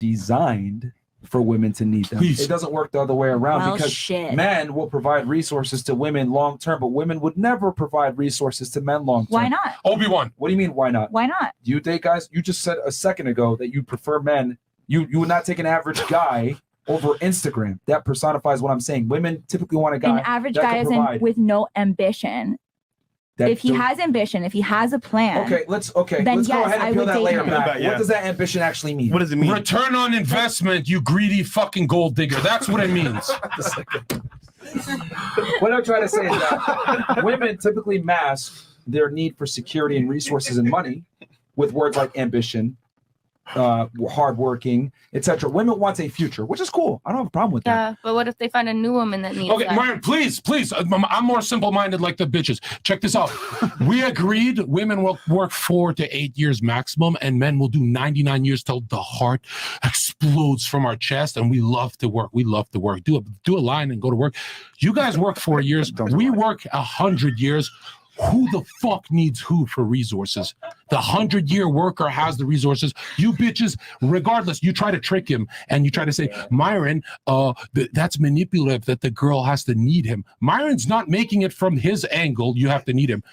designed for women to need them. It doesn't work the other way around because men will provide resources to women long term, but women would never provide resources to men long term. Why not? Obi-Wan. What do you mean, why not? Why not? Do you think, guys, you just said a second ago that you prefer men. You would not take an average guy over Instagram. That personifies what I'm saying. Women typically want a guy. An average guy is with no ambition. If he has ambition, if he has a plan, let's go ahead and peel that layer back. What does that ambition actually mean? What does it mean? Return on investment, you greedy fucking gold digger. That's what it means. What I'm trying to say is that women typically mask their need for security and resources and money with words like ambition, hardworking, etc. Women want a future, which is cool. I don't have a problem with that. Yeah, but what if they find a new woman that needs that? Myron, please. I'm more simple-minded like the bitches. Check this out. We agreed women will work 4 to 8 years maximum, and men will do 99 years till the heart explodes from our chest, and we love to work. We love to work. Do a line and go to work. You guys work 4 years. We work 100 years. Who the fuck needs who for resources? The 100-year worker has the resources. You bitches, regardless, you try to trick him and you try to say, Myron, that's manipulative that the girl has to need him. Myron's not making it from his angle. You have to need him.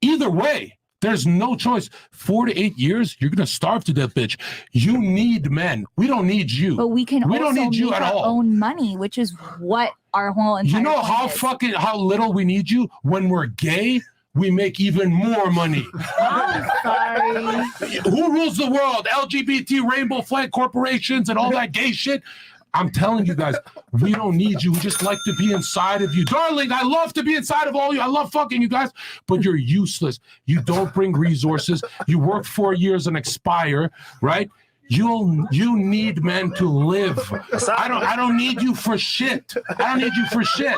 Either way, there's no choice. 4 to 8 years, you're gonna starve to death, bitch. You need men. We don't need you. But we don't need you at all. Own money, which is what our whole entire. You know how little we need you when we're gay. We make even more money. I'm sorry. Who rules the world? LGBT, rainbow flag corporations, and all that gay shit. I'm telling you guys, we don't need you. We just like to be inside of you. Darling, I love to be inside of all you. I love fucking you guys, but you're useless. You don't bring resources. You work 4 years and expire, right? You need men to live. I don't need you for shit. I don't need you for shit.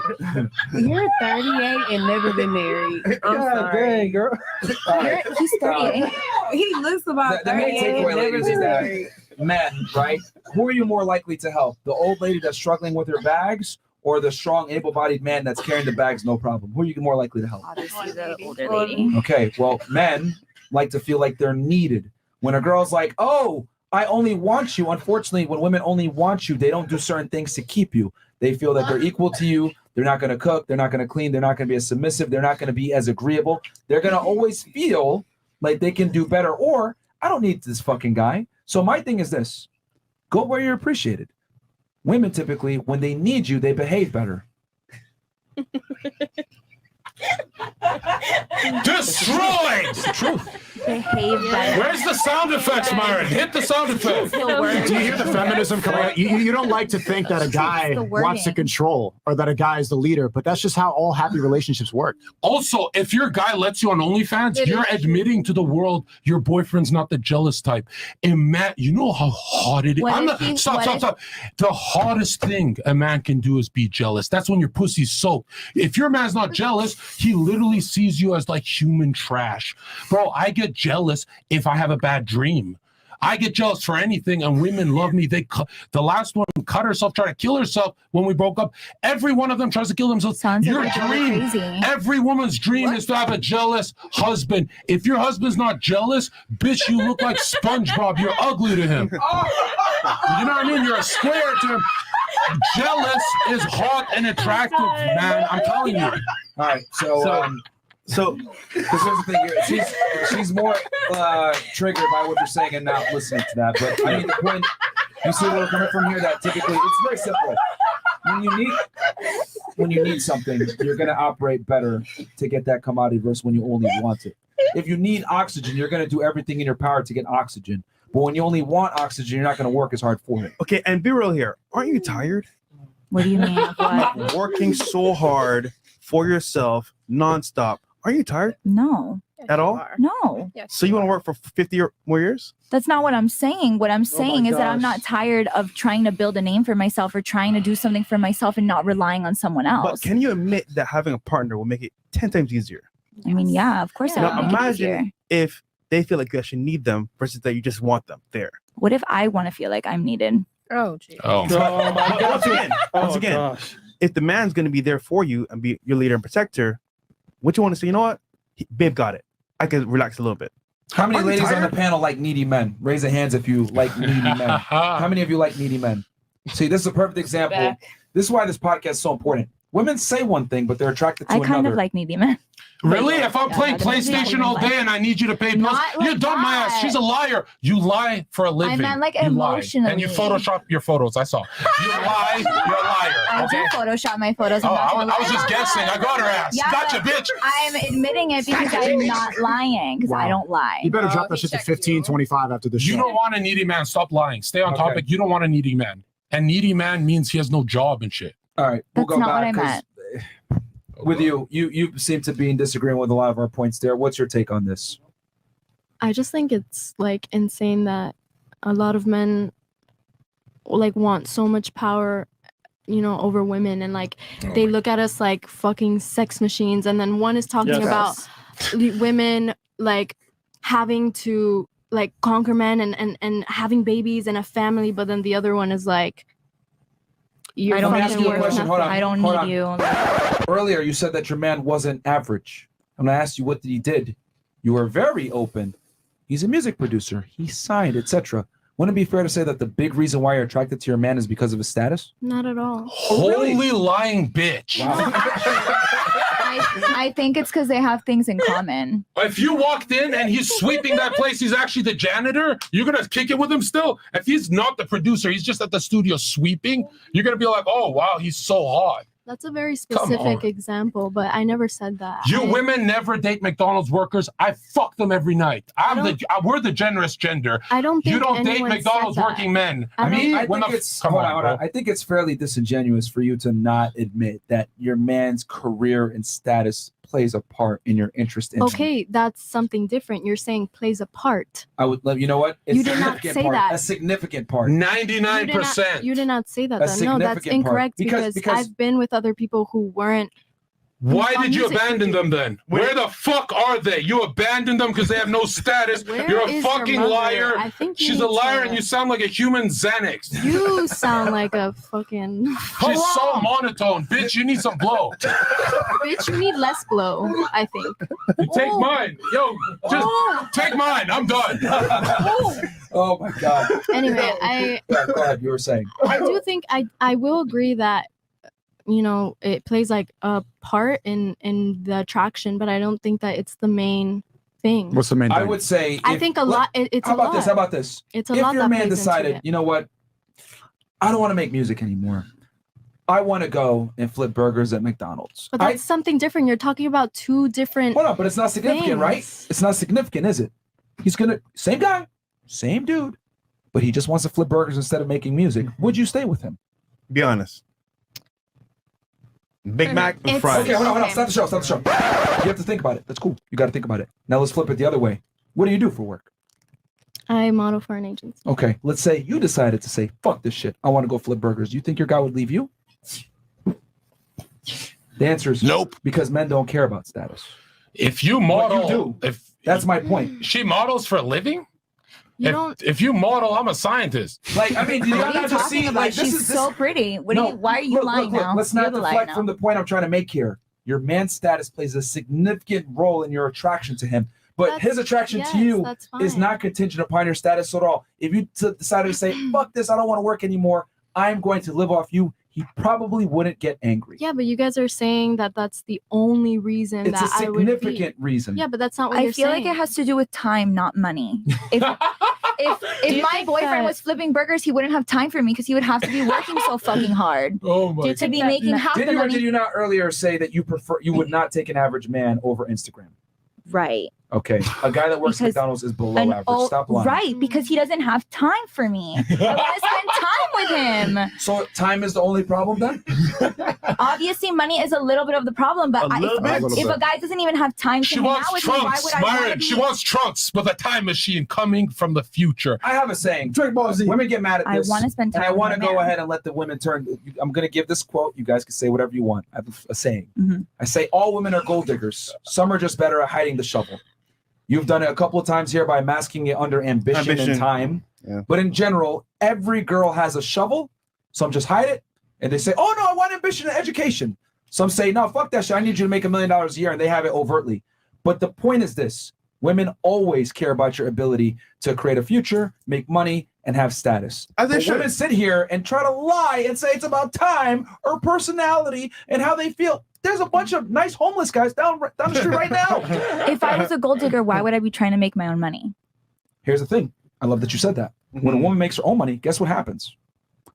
You're 38 and never been married. I'm sorry. Dang, girl. He's 38. He looks about 38 and never been married. Men, right? Who are you more likely to help? The old lady that's struggling with her bags, or the strong, able-bodied man that's carrying the bags no problem? Who are you more likely to help? Obviously, the older lady. Okay, well, men like to feel like they're needed. When a girl's like, oh, I only want you. Unfortunately, when women only want you, they don't do certain things to keep you. They feel that they're equal to you. They're not going to cook. They're not going to clean. They're not going to be as submissive. They're not going to be as agreeable. They're going to always feel like they can do better. Or, I don't need this fucking guy. So my thing is this. Go where you're appreciated. Women typically, when they need you, they behave better. Destroyed! It's the truth. Behave better. Where's the sound effects, Myron? Hit the sound effects. Do you hear the feminism coming out? You don't like to think that a guy wants to control or that a guy is the leader, but that's just how all happy relationships work. Also, if your guy lets you on OnlyFans, you're admitting to the world your boyfriend's not the jealous type. And Matt, you know how hot it is. Stop. The hottest thing a man can do is be jealous. That's when your pussy's soaked. If your man's not jealous, he literally sees you as like human trash. Bro, I get jealous if I have a bad dream. I get jealous for anything, and women love me. The last one cut herself, tried to kill herself when we broke up. Every one of them tries to kill themselves. Your dream, every woman's dream is to have a jealous husband. If your husband's not jealous, bitch, you look like SpongeBob. You're ugly to him. You know what I mean? You're a square to him. Jealous is hot and attractive, man. I'm telling you. All right, so here's the thing here. She's more triggered by what you're saying and not listening to that. But I mean, the point, you see where we're coming from here, that typically it's very simple. When you need something, you're going to operate better to get that commodity versus when you only want it. If you need oxygen, you're going to do everything in your power to get oxygen. But when you only want oxygen, you're not going to work as hard for it. Okay, and be real here. Aren't you tired? What do you mean? What? Working so hard for yourself nonstop. Are you tired? No. At all? No. So you want to work for 50 or more years? That's not what I'm saying. What I'm saying is that I'm not tired of trying to build a name for myself or trying to do something for myself and not relying on someone else. But can you admit that having a partner will make it 10 times easier? I mean, yeah, of course. Now imagine if they feel like you actually need them versus that you just want them there. What if I want to feel like I'm needed? Oh, geez. Once again, if the man's going to be there for you and be your leader and protector, what you want to say, you know what? Babe got it. I can relax a little bit. How many ladies on the panel like needy men? Raise your hands if you like needy men. How many of you like needy men? See, this is a perfect example. This is why this podcast is so important. Women say one thing, but they're attracted to another. I kind of like needy men. Really? If I'm playing PlayStation all day and I need you to pay bills, you dumb my ass. She's a liar. You lie for a living. I meant like you emotionally. Lie. And you Photoshop your photos. I saw. You lie. You're a liar. I do Photoshop my photos. Oh, I was just guessing. I got her ass. Yeah, gotcha, bitch. I'm admitting it because I'm not lying. Because I don't lie. You better drop that shit to 15, 25 after the show. You don't want a needy man. Stop lying. Stay on topic. You don't want a needy man. And needy man means he has no job and shit. All right. We'll That's go not back. what I meant. With you seem to be in disagreement with a lot of our points there. What's your take on this? I just think it's like insane that a lot of men like want so much power, you know, over women, and like they look at us like fucking sex machines, and then one is talking about women like having to like conquer men and having babies and a family, but then the other one is like, I don't need you. I don't need you. Earlier, you said that your man wasn't average. I'm going to ask you, what did he did? You were very open. He's a music producer. He signed, etc. Wouldn't it be fair to say that the big reason why you're attracted to your man is because of his status? Not at all. Holy lying bitch. Wow. I think it's because they have things in common. If you walked in and he's sweeping that place, he's actually the janitor, you're going to kick it with him still? If he's not the producer, he's just at the studio sweeping, you're going to be like, oh, wow, he's so hot. That's a very specific example, but I never said that. You women never date McDonald's workers. I fuck them every night. We're the generous gender. I don't think you don't date McDonald's working men. I think it's fairly disingenuous for you to not admit that your man's career and status plays a part in your interest in Okay, that's something different. You're saying plays a part. I would love, you know what? You did not say that. A significant part. 99%. You did not say that. No, that's incorrect because I've been with other people who weren't. Why did you abandon them then? Where the fuck are they? You abandoned them because they have no status. You're a fucking liar. I think she's a liar and you sound like a human Xanax. You sound like a fucking... She's so monotone. Bitch, you need some blow. Bitch, you need less blow, I think. You take mine. Yo, just take mine. I'm done. Oh my God. Anyway, go ahead. You were saying. I do think I will agree that, you know, it plays like a part in the attraction, but I don't think that it's the main thing. What's the main thing? I would say, I think a lot. It's a lot. How about this? It's a lot. If your man decided, you know what, I don't want to make music anymore. I want to go and flip burgers at McDonald's. But that's something different. You're talking about two different. Hold on, but it's not significant, right? It's not significant, is it? He's gonna same guy, same dude, but he just wants to flip burgers instead of making music. Would you stay with him? Be honest. Big Mac and fries. Okay, hold on. Stop the show. You have to think about it. That's cool. You got to think about it. Now let's flip it the other way. What do you do for work? I model for an agency. Okay, let's say you decided to say, fuck this shit. I want to go flip burgers. Do you think your guy would leave you? The answer is nope. Because men don't care about status. If you model, that's my point. She models for a living? If you model, I'm a scientist. Like, I mean, do you not just see? Like, she's so pretty. Why are you lying now? Let's not deflect from the point I'm trying to make here. Your man's status plays a significant role in your attraction to him. But his attraction to you is not contingent upon your status at all. If you decided to say, fuck this, I don't want to work anymore, I'm going to live off you, he probably wouldn't get angry. Yeah, but you guys are saying that that's the only reason it's that I would be. It's a significant reason. Yeah, but that's not what you're saying. I feel like it has to do with time, not money. If my boyfriend was flipping burgers, he wouldn't have time for me because he would have to be working so fucking hard. Oh my to be making half the money. Did you not earlier say that you would not take an average man over Instagram? Right. Okay, a guy that works at McDonald's is below average. Stop lying. Right, because he doesn't have time for me. I want to spend time with him. So time is the only problem then? Obviously, money is a little bit of the problem, but if a guy doesn't even have time to hang out with me, why would I want to be... She wants trunks with a time machine coming from the future. I have a saying. Drink Ball Z. Women get mad at this. I want to spend time and I want to go ahead and let the women turn. I'm going to give this quote. You guys can say whatever you want. I have a saying. Mm-hmm. I say all women are gold diggers. Some are just better at hiding the shovel. You've done it a couple of times here by masking it under ambition and time. Yeah. But in general, every girl has a shovel. Some just hide it. And they say, oh, no, I want ambition and education. Some say, no, fuck that shit. I need you to make $1 million a year. And they have it overtly. But the point is this. Women always care about your ability to create a future, make money, and have status. As they But should. women sit here and try to lie and say it's about time or personality and how they feel. There's a bunch of nice homeless guys down the street right now. If I was a gold digger, why would I be trying to make my own money? Here's the thing. I love that you said that. When a woman makes her own money, guess what happens?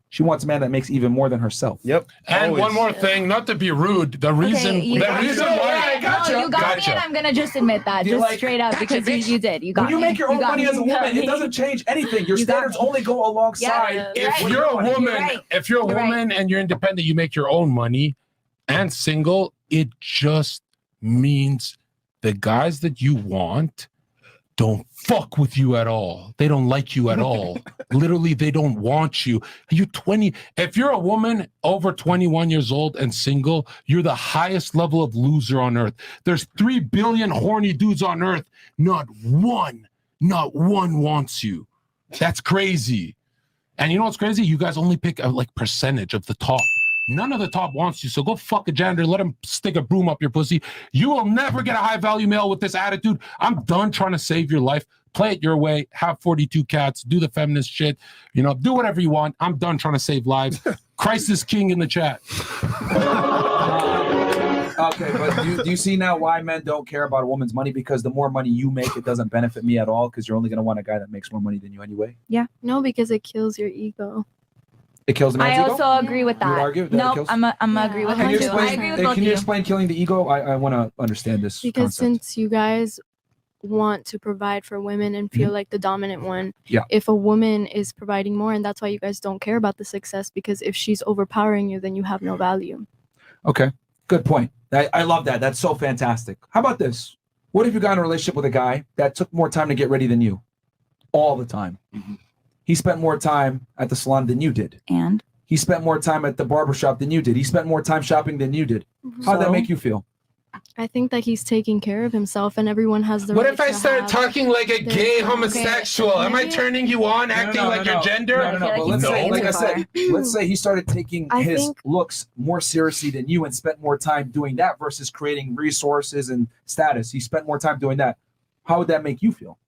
She wants a man that makes even more than herself. Yep. And Always. one more thing, not to be rude, the reason you why got me, Gotcha. and I'm gonna just admit that, You're just like, straight up, because you did. You got When you me. make your own got money me. as a You got woman, it me. doesn't change anything. Your You got standards me. only go alongside. Yeah, if right. you're a woman, You're right. if you're a You're woman and you're independent, you make your own money and single, it just means the guys that you want don't fuck with you at all. They don't like you at all. Literally, they don't want you. You're 20. If you're a woman over 21 years old and single, you're the highest level of loser on earth. There's 3 billion horny dudes on earth. Not one wants you. That's crazy. And you know what's crazy? You guys only pick a percentage of the top. None of the top wants you, so go fuck a janitor. Let him stick a broom up your pussy. You will never get a high-value male with this attitude. I'm done trying to save your life. Play it your way. Have 42 cats. Do the feminist shit. Do whatever you want. I'm done trying to save lives. Christ is king in the chat. Okay, but do you see now why men don't care about a woman's money? Because the more money you make, it doesn't benefit me at all, because you're only going to want a guy that makes more money than you anyway. No, because it kills your ego. It kills the man's I ego? also agree with You would that. argue that it No, kills- I'm agree with Can her you too. explain, I agree with both of can you you. explain killing the ego? I want to understand this Because concept. since you guys want to provide for women and feel like the dominant one, Yeah. if a woman is providing more, and that's why you guys don't care about the success, because if she's overpowering you, then you have no value. Okay, good point. I love that. That's so fantastic. How about this? What if you got in a relationship with a guy that took more time to get ready than you? All the time. He spent more time at the salon than you did. And He spent more time at the barbershop than you did. He spent more time shopping than you did. How'd that make you feel? I think that he's taking care of himself, and everyone has the What right if I to start have talking like a their gay own- homosexual? Am I maybe- turning you on, acting like your gender? No. feel like But he's let's say, taking like too I said, let's say he started taking I his think- looks more seriously than you and spent more time doing that versus creating resources and status. He spent more time doing that. How would that make you feel?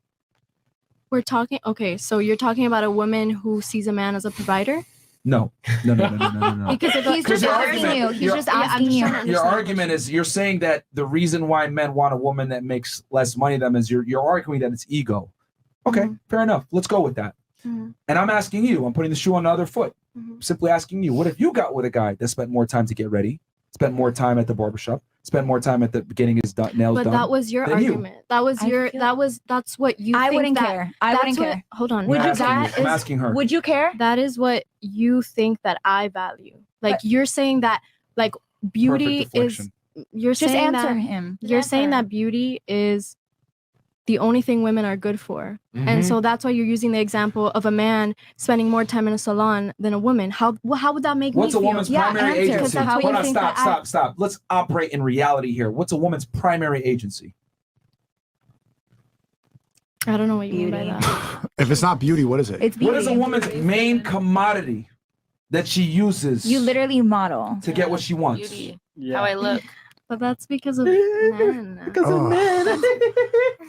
We're talking. Okay, so you're talking about a woman who sees a man as a provider. No. Because if he's just your asking argument- you. He's your- just Yeah, I'm asking just you. trying to Your understand. argument is you're saying that the reason why men want a woman that makes less money than them is you're arguing that it's ego. Okay, Mhm. fair enough. Let's go with that. Mhm. And I'm asking you, I'm putting the shoe on the other foot. Mhm. Simply asking you, what if you got with a guy that spent more time to get ready, spent more time at the barbershop, spent more time at the getting his nails But done? that was your than you? argument. That was I your. feel- That's what you. I think wouldn't that- care. I that's wouldn't what- care. Hold on. Would I'm you asking that I'm is- asking her. Would you care? That is what you think that I value. Like you're saying that like beauty Perfect is. deflection. You're Just saying answer that him. you're saying that beauty is the only thing women are good for. And so that's why you're using the example of a man spending more time in a salon than a woman. How would that make What's me a feel? woman's Yeah, primary answer. agency? Because that's what Hold you on, think stop, that I- stop. Let's operate in reality here. What's a woman's primary agency? I don't know what you mean by Beauty. that. If it's not beauty, what is it? It's What is a beauty. woman's main commodity that she uses You literally model. to get what she wants? Beauty. How I look. But that's because of men. Oh.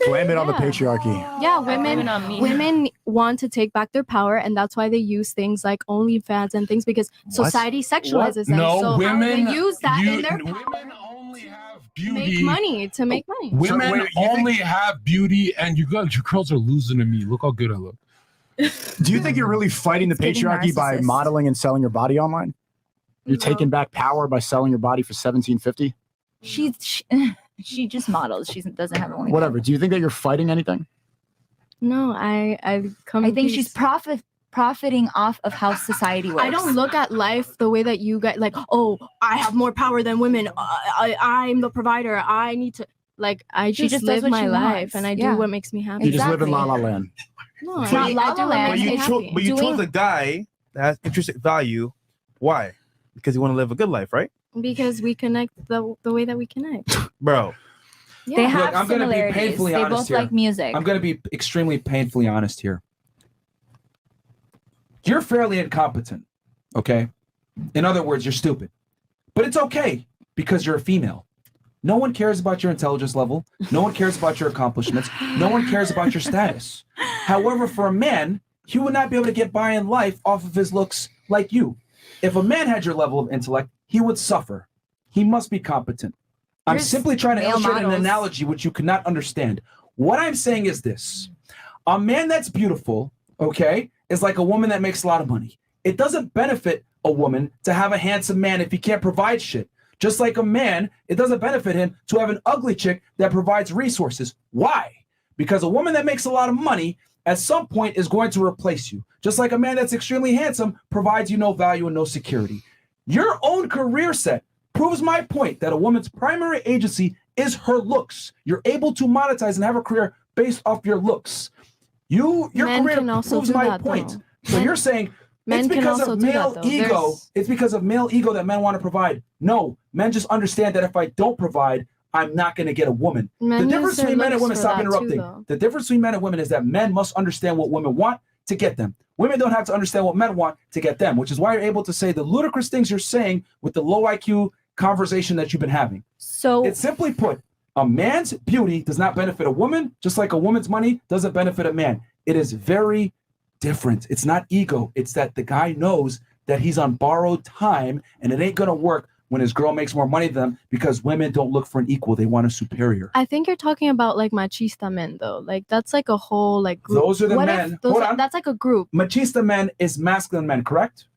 Blame it on the Yeah. patriarchy. Yeah, Blame it women on me. women want to take back their power, and that's why they use things like OnlyFans and things because society sexualizes them. No, so women they use that in their women power only have to beauty. make money. To make money. Women wait, you think- only have beauty, and your girls are losing to me. Look how good I look. Do you think you're really fighting the It's getting patriarchy by narcissist. modeling and selling your body online? You're No. taking back power by selling your body for $17.50? She just models. She doesn't have only. Whatever. Do you think that you're fighting anything? No, I come. I think to she's peace. profiting off of how society works. I don't look at life the way that you guys like. Oh, I have more power than women. I'm the provider. I need to like. I She just just does live what my she life wants. and I Yeah. do what makes me happy. You just live in La Exactly. La Land. No, But I, La I La do what Land makes me is happy. But you Doing- chose a guy that has intrinsic value. Why? Because you want to live a good life, right? Because we connect the way that we connect. Bro. Yeah. They Look, have I'm gonna be similarities. painfully They honest both here. like music. I'm going to be extremely painfully honest here. You're fairly incompetent, okay? In other words, you're stupid. But it's okay because you're a female. no one cares about your intelligence level. No one cares about your accomplishments. No one cares about your status. However, for a man, he would not be able to get by in life off of his looks like you. If a man had your level of intellect, he would suffer. He must be competent. I'm simply trying to illustrate an analogy which you cannot understand. What I'm saying is this. A man that's beautiful, okay, is like a woman that makes a lot of money. It doesn't benefit a woman to have a handsome man if he can't provide shit. Just like a man, it doesn't benefit him to have an ugly chick that provides resources. Why? Because a woman that makes a lot of money at some point is going to replace you. Just like a man that's extremely handsome provides you no value and no security. Your own career set proves my point that a woman's primary agency is her looks. You're able to monetize and have a career based off your looks. Your career proves my point. So you're saying it's because of male ego. It's because of male ego that men want to provide. No, men just understand that if I don't provide, I'm not going to get a woman. The difference between men and women, stop interrupting. The difference between men and women is that men must understand what women want to get them. Women don't have to understand what men want to get them, which is why you're able to say the ludicrous things you're saying with the low IQ conversation that you've been having. So it's simply put, a man's beauty does not benefit a woman, just like a woman's money doesn't benefit a man. It is very different. It's not ego. It's that the guy knows that he's on borrowed time and it ain't going to work when his girl makes more money than them, because women don't look for an equal. They want a superior. I think you're talking about like machista men though. Like that's like a whole like group. Those are the men. Hold on. That's like a group. Machista men is masculine men, correct?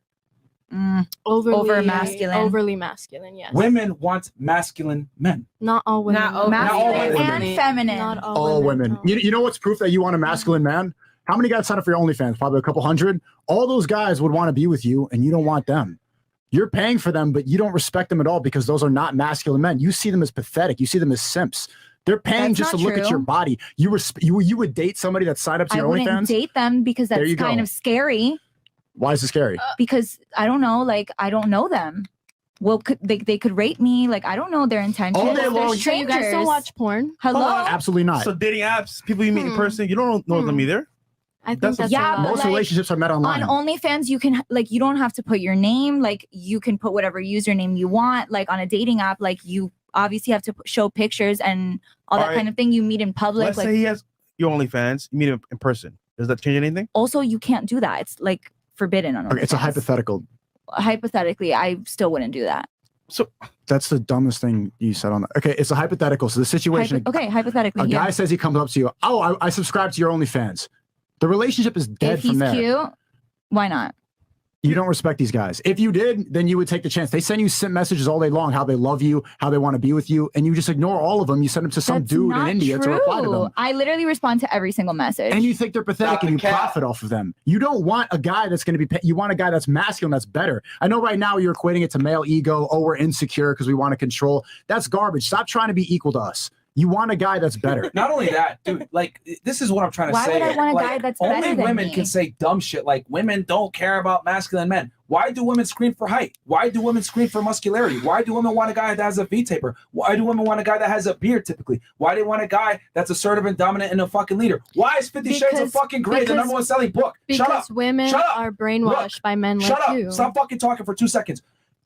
Overly masculine, yes. Women want masculine men. Not all women. Not all women. And feminine. Not all women. You know what's proof that you want a masculine man? How many guys sign up for your OnlyFans? Probably a couple hundred. All those guys would want to be with you, and you don't want them. You're paying for them, but you don't respect them at all because those are not masculine men. You see them as pathetic. You see them as simps. They're paying just to look at your body. You would date somebody that signed up to your OnlyFans? I wouldn't date them because that's kind of scary. Why is it scary? Because I don't know, like I don't know them. Well, they could rape me. Like I don't know their intentions. All day long. So you guys don't watch porn? Hello? Absolutely not. So dating apps, people you meet in person, you don't know them either. I think that's most relationships are met online. On OnlyFans, you can you don't have to put your name. Like you can put whatever username you want. Like on a dating app, like you obviously have to show pictures and all that kind of thing. You meet in public. Let's say he has your OnlyFans. You meet him in person. Does that change anything? Also, you can't do that. It's like forbidden on OnlyFans. Okay, it's a hypothetical. Hypothetically, I still wouldn't do that. So that's the dumbest thing you said on that. Okay, it's a hypothetical. So the situation. Hypothetically. A guy says he comes up to you. Oh, I subscribe to your OnlyFans. The relationship is dead from there. If he's cute, why not? You don't respect these guys. If you did, then you would take the chance. They send you simp messages all day long, how they love you, how they want to be with you, and you just ignore all of them. You send them to some dude in India to reply to them. I literally respond to every single message. And you think they're pathetic and you profit off of them. You don't want a guy that's going to be, you want a guy that's masculine, that's better. I know right now you're equating it to male ego. Oh, we're insecure because we want to control. That's garbage. Stop trying to be equal to us. You want a guy that's better. Not only that, dude, like, this is what I'm trying to say. Why would I want a guy that's better than me? Only women can say dumb shit like women don't care about masculine men. Why do women scream for height? Why do women scream for muscularity? Why do women want a guy that has a V-taper? Why do women want a guy that has a beard typically? Why do they want a guy that's assertive and dominant and a fucking leader? Why is 50 Shades of fucking Grey the #1 selling book? Shut up. Because women are brainwashed by men like you. Shut up. Stop fucking talking for 2 seconds.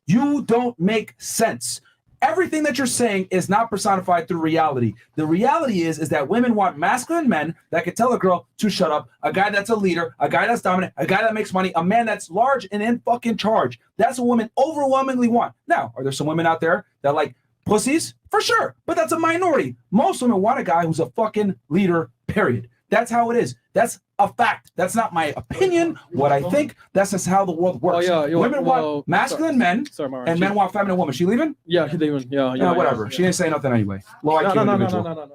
You don't make sense. Everything that you're saying is not personified through reality. The reality is that women want masculine men that can tell a girl to shut up, a guy that's a leader, a guy that's dominant, a guy that makes money, a man that's large and in fucking charge. That's what women overwhelmingly want. Now, are there some women out there that like pussies? For sure, but that's a minority. Most women want a guy who's a fucking leader, period. That's how it is. That's a fact. That's not my opinion, what I think. That's just how the world works. Women want masculine men, and men want feminine women. She leaving? Yeah, she's leaving. Yeah, whatever. She didn't say nothing anyway. Low IQ individual. No.